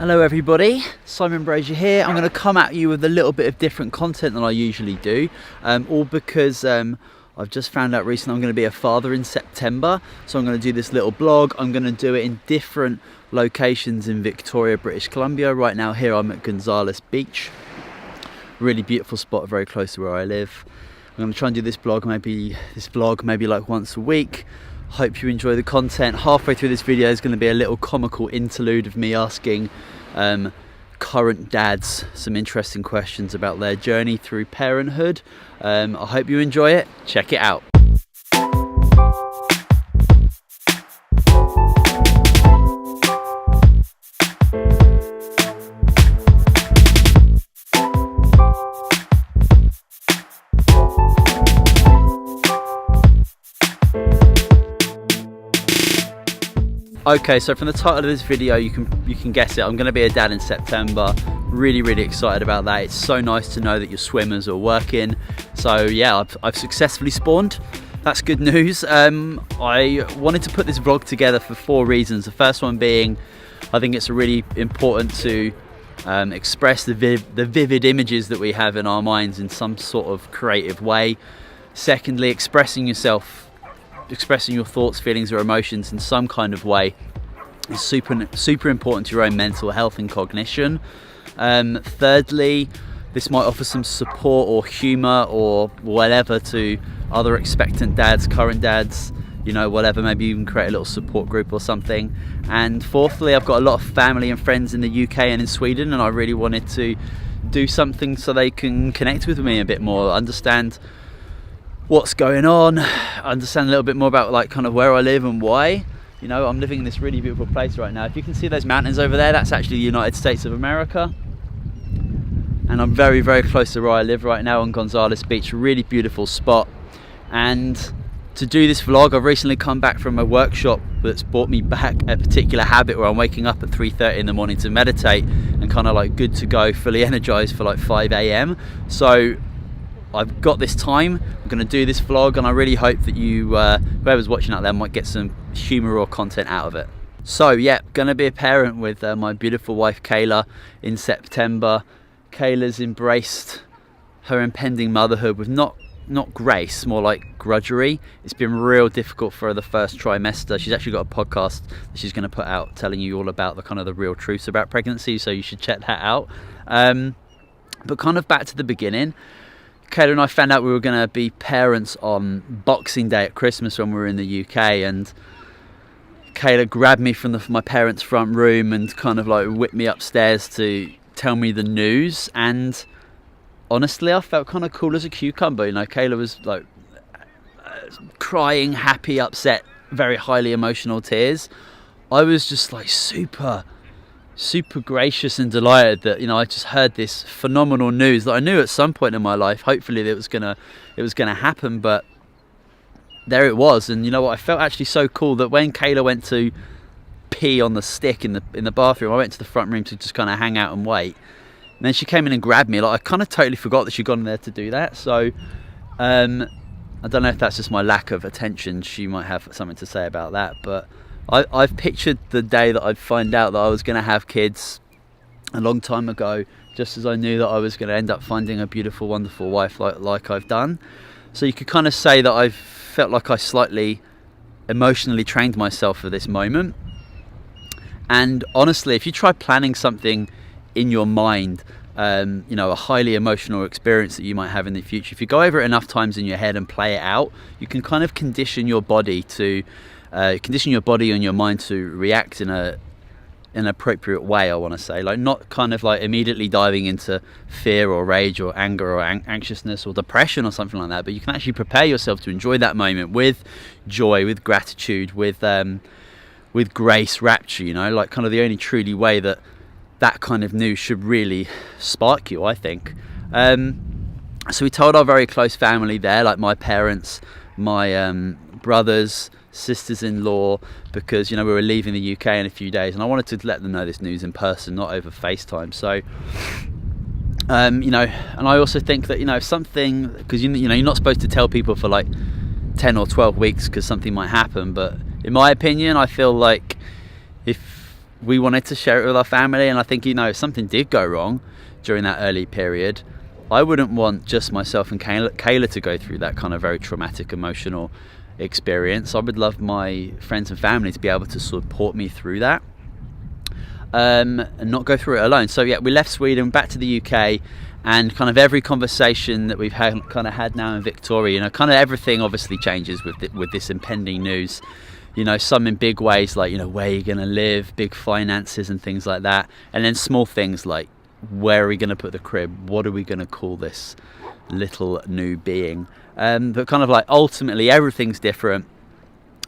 Hello everybody, Simon Brazier here. I'm going to come at you with a little bit of different content than I usually do, all because I've just found out recently I'm going to be a father in September. So I'm going to do this little blog. I'm going to do it in different locations in Victoria, British Columbia. Right now here I'm at Gonzales Beach. Really beautiful spot, very close to where I live. I'm going to try and do this vlog maybe like once a week. Hope you enjoy the content. Halfway through this video is going to be a little comical interlude of me asking current dads some interesting questions about their journey through parenthood. I hope you enjoy it. Check it out. Okay, so from the title of this video, you can guess it. I'm going to be a dad in September. Really excited about that. It's so nice to know that your swimmers are working. So yeah, I've successfully spawned. That's good news. I wanted to put this vlog together for 4 reasons. The first one being, I think it's really important to express the vivid images that we have in our minds in some sort of creative way. Secondly, expressing your thoughts, feelings or emotions in some kind of way is super important to your own mental health and cognition. Thirdly, this might offer some support or humour or whatever to other expectant dads, current dads, you know, whatever. Maybe even create a little support group or something. And fourthly, I've got a lot of family and friends in the UK and in Sweden, and I really wanted to do something so they can connect with me a bit more, understand what's going on, understand a little bit more about like kind of where I live and why. You know, I'm living in this really beautiful place right now. If you can see those mountains over there, that's actually the United States of America. And I'm very close to where I live right now on Gonzales Beach, really beautiful spot. And to do this vlog, I've recently come back from a workshop that's brought me back a particular habit where I'm waking up at 3:30 in the morning to meditate and kind of like good to go, fully energized for like 5 a.m. So I've got this time, I'm going to do this vlog, and I really hope that you, whoever's watching out there, might get some humour or content out of it. So yeah, going to be a parent with my beautiful wife Kayla in September. Kayla's embraced her impending motherhood with not grace, more like grudgery. It's been real difficult for her the first trimester. She's actually got a podcast that she's going to put out telling you all about the real truths about pregnancy, so you should check that out. But kind of back to the beginning, Kayla and I found out we were going to be parents on Boxing Day at Christmas when we were in the UK, and Kayla grabbed me from my parents' front room and kind of like whipped me upstairs to tell me the news. And honestly, I felt kind of cool as a cucumber. You know, Kayla was like crying, happy, upset, very highly emotional tears. I was just like super gracious and delighted that, you know, I just heard this phenomenal news that I knew at some point in my life, hopefully, that it was gonna happen, but there it was. And you know what, I felt actually so cool that when Kayla went to pee on the stick in the bathroom, I went to the front room to just kind of hang out and wait. And then she came in and grabbed me. Like, I kind of totally forgot that she'd gone there to do that. So I don't know if that's just my lack of attention. She might have something to say about that, but I've pictured the day that I'd find out that I was going to have kids a long time ago, just as I knew that I was going to end up finding a beautiful, wonderful wife like I've done. So you could kind of say that I've felt like I slightly emotionally trained myself for this moment. And honestly, if you try planning something in your mind, you know, a highly emotional experience that you might have in the future, if you go over it enough times in your head and play it out, you can kind of condition your body and your mind to react in an appropriate way, I want to say. Like, not kind of like immediately diving into fear or rage or anger or anxiousness or depression or something like that, but you can actually prepare yourself to enjoy that moment with joy, with gratitude, with grace, rapture, you know, like kind of the only truly way that kind of news should really spark you, I think. So we told our very close family there, like my parents, my brothers, sisters-in-law, because, you know, we were leaving the UK in a few days, and I wanted to let them know this news in person, not over FaceTime. So you know, and I also think that, you know, if something, because you know, you're not supposed to tell people for like 10 or 12 weeks because something might happen, but in my opinion, I feel like if we wanted to share it with our family. And I think, you know, if something did go wrong during that early period, I wouldn't want just myself and Kayla to go through that kind of very traumatic emotional experience. I would love my friends and family to be able to support me through that, and not go through it alone. So yeah, we left Sweden, back to the UK, and kind of every conversation that we've had now in Victoria, you know, kind of everything obviously changes with this impending news. You know, some in big ways, like, you know, where you're going to live, big finances and things like that. And then small things like, where are we going to put the crib? What are we going to call this little new being? But kind of like, ultimately, everything's different,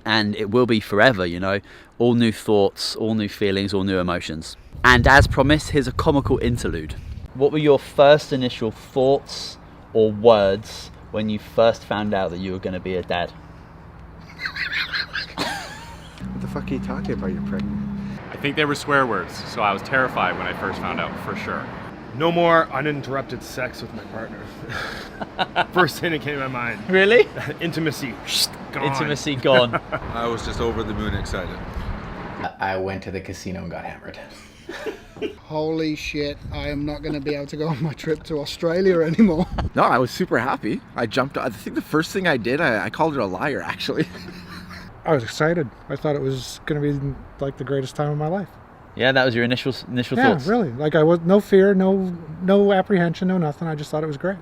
and it will be forever, you know. All new thoughts, all new feelings, all new emotions. And as promised, here's a comical interlude. What were your first initial thoughts or words when you first found out that you were going to be a dad? What the fuck are you talking about? You're pregnant. I think they were swear words, so I was terrified when I first found out, for sure. No more uninterrupted sex with my partner. First thing that came to my mind. Really? Intimacy. Gone. Intimacy gone. I was just over the moon excited. I went to the casino and got hammered. Holy shit, I am not going to be able to go on my trip to Australia anymore. No, I was super happy. I jumped. I think the first thing I did, I called her a liar, actually. I was excited. I thought it was going to be like the greatest time of my life. Yeah, that was your initial thoughts. Yeah, really. Like, I was no fear, no apprehension, no nothing. I just thought it was great.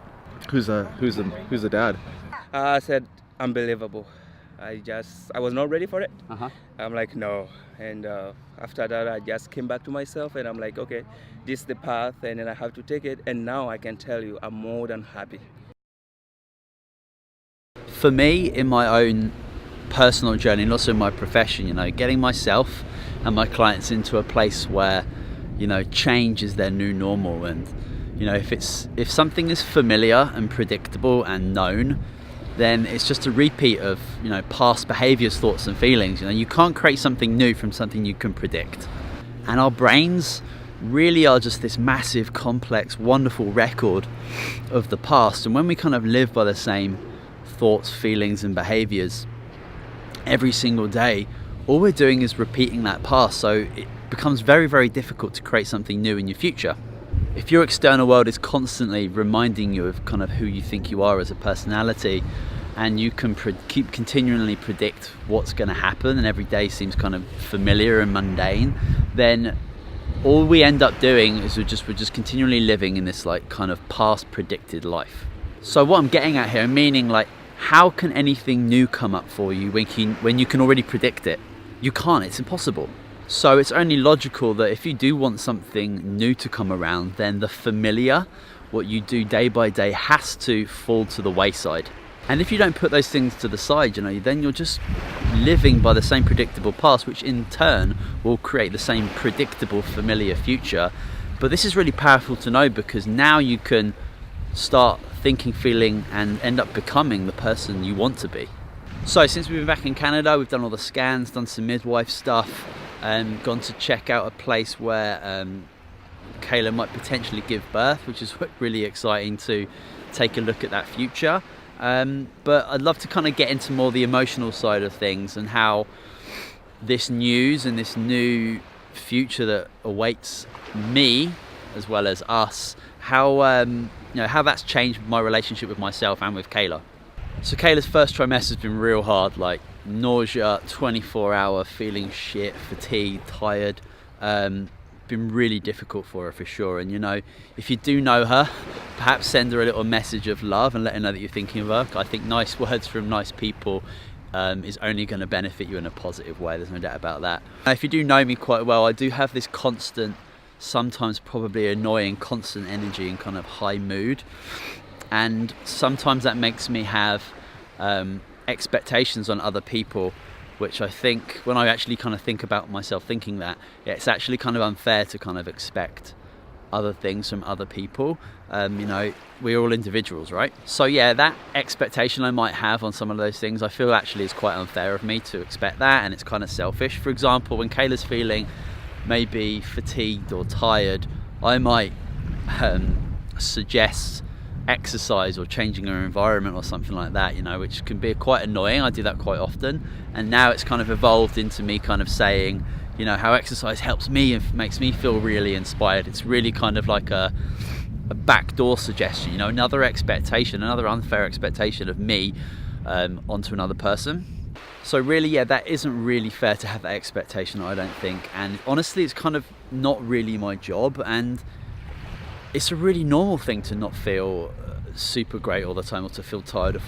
Who's the dad? I said unbelievable. I was not ready for it. I'm like, no. And after that, I just came back to myself, and I'm like, okay, this is the path, and then I have to take it. And now I can tell you, I'm more than happy. For me, in my own personal journey and also in my profession, you know, getting myself and my clients into a place where, you know, change is their new normal. And, you know, if something is familiar and predictable and known, then it's just a repeat of, you know, past behaviors, thoughts and feelings. You know, you can't create something new from something you can predict. And our brains really are just this massive, complex, wonderful record of the past. And when we kind of live by the same thoughts, feelings and behaviors every single day, all we're doing is repeating that past. So it becomes very, very difficult to create something new in your future. If your external world is constantly reminding you of kind of who you think you are as a personality, and you can keep continually predict what's going to happen, and every day seems kind of familiar and mundane, then all we end up doing is we're just continually living in this like kind of past predicted life. So what I'm getting at here, meaning like, how can anything new come up for you when you can already predict it? You can't, it's impossible. So it's only logical that if you do want something new to come around, then the familiar, what you do day by day, has to fall to the wayside. And if you don't put those things to the side, you know, then you're just living by the same predictable past, which in turn will create the same predictable, familiar future. But this is really powerful to know, because now you can start thinking, feeling and end up becoming the person you want to be. So since we've been back in Canada, we've done all the scans, done some midwife stuff, and gone to check out a place where Kayla might potentially give birth, which is really exciting to take a look at that future. But I'd love to kind of get into more the emotional side of things, and how this news and this new future that awaits me as well as us, how how that's changed my relationship with myself and with Kayla. So Kayla's first trimester has been real hard, like nausea, 24-hour, feeling shit, fatigued, tired. Been really difficult for her for sure. And you know, if you do know her, perhaps send her a little message of love and let her know that you're thinking of her. I think nice words from nice people is only going to benefit you in a positive way. There's no doubt about that. If you do know me quite well, I do have this constant, sometimes probably annoying, constant energy and kind of high mood. And sometimes that makes me have expectations on other people, which I think, when I actually kind of think about myself thinking that, yeah, it's actually kind of unfair to kind of expect other things from other people. You know, we're all individuals, right? So yeah, that expectation I might have on some of those things, I feel actually is quite unfair of me to expect that, and it's kind of selfish. For example, when Kayla's feeling maybe fatigued or tired, I might suggest exercise or changing her environment or something like that, you know, which can be quite annoying. I do that quite often, and now it's kind of evolved into me kind of saying, you know, how exercise helps me and makes me feel really inspired. It's really kind of like a backdoor suggestion, you know, another expectation, another unfair expectation of me onto another person. So really, yeah, that isn't really fair to have that expectation, I don't think. And honestly, it's kind of not really my job, and it's a really normal thing to not feel super great all the time, or to feel tired,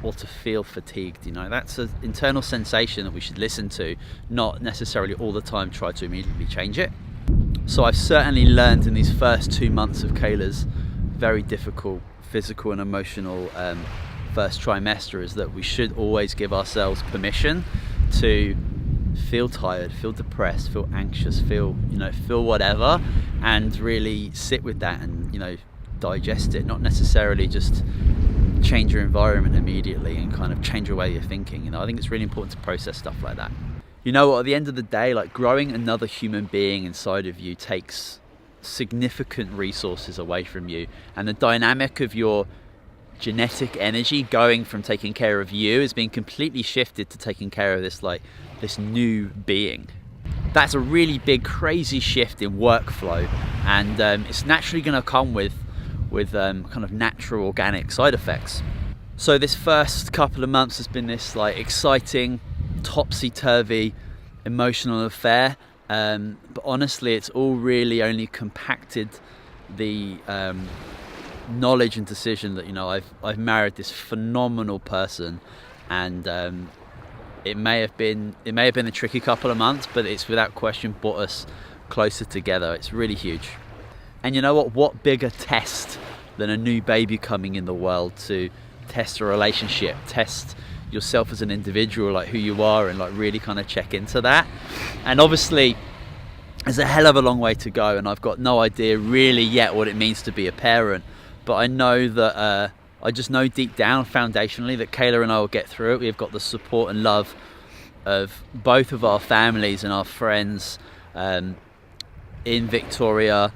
or to feel fatigued. You know, that's an internal sensation that we should listen to, not necessarily all the time try to immediately change it. So I've certainly learned in these first 2 months of Kayla's very difficult physical and emotional first trimester is that we should always give ourselves permission to feel tired, feel depressed, feel anxious, feel whatever, and really sit with that and, you know, digest it, not necessarily just change your environment immediately and kind of change your way you're thinking. You know, I think it's really important to process stuff like that. You know what, at the end of the day, like, growing another human being inside of you takes significant resources away from you, and the dynamic of your genetic energy going from taking care of you is being completely shifted to taking care of this new being. That's a really big, crazy shift in workflow, and it's naturally going to come with kind of natural organic side effects. So this first couple of months has been this like exciting, topsy-turvy emotional affair, but honestly it's all really only compacted the knowledge and decision that, you know, I've married this phenomenal person, and it may have been a tricky couple of months, but it's without question brought us closer together. It's really huge. And you know what bigger test than a new baby coming in the world to test a relationship, test yourself as an individual, like who you are, and like really kind of check into that. And obviously there's a hell of a long way to go, and I've got no idea really yet what it means to be a parent, but I know that I just know deep down, foundationally, that Kayla and I will get through it. We've got the support and love of both of our families and our friends in Victoria,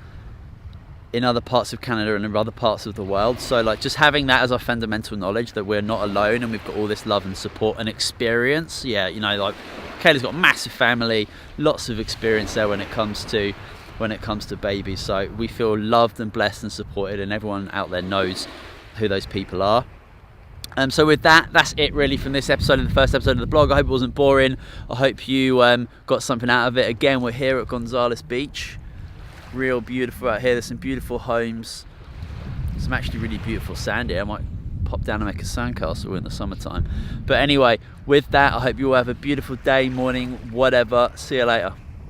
in other parts of Canada and in other parts of the world. So like, just having that as our fundamental knowledge that we're not alone and we've got all this love and support and experience. Yeah, you know, like, Kayla's got a massive family, lots of experience there when it comes to babies. So we feel loved and blessed and supported, and everyone out there knows who those people are. So with that, that's it really from this episode, of the first episode of the blog. I hope it wasn't boring. I hope you got something out of it. Again, we're here at Gonzales Beach. Real beautiful out here. There's some beautiful homes, some actually really beautiful sand here. I might pop down and make a sandcastle in the summertime. But anyway, with that, I hope you all have a beautiful day, morning, whatever. See you later.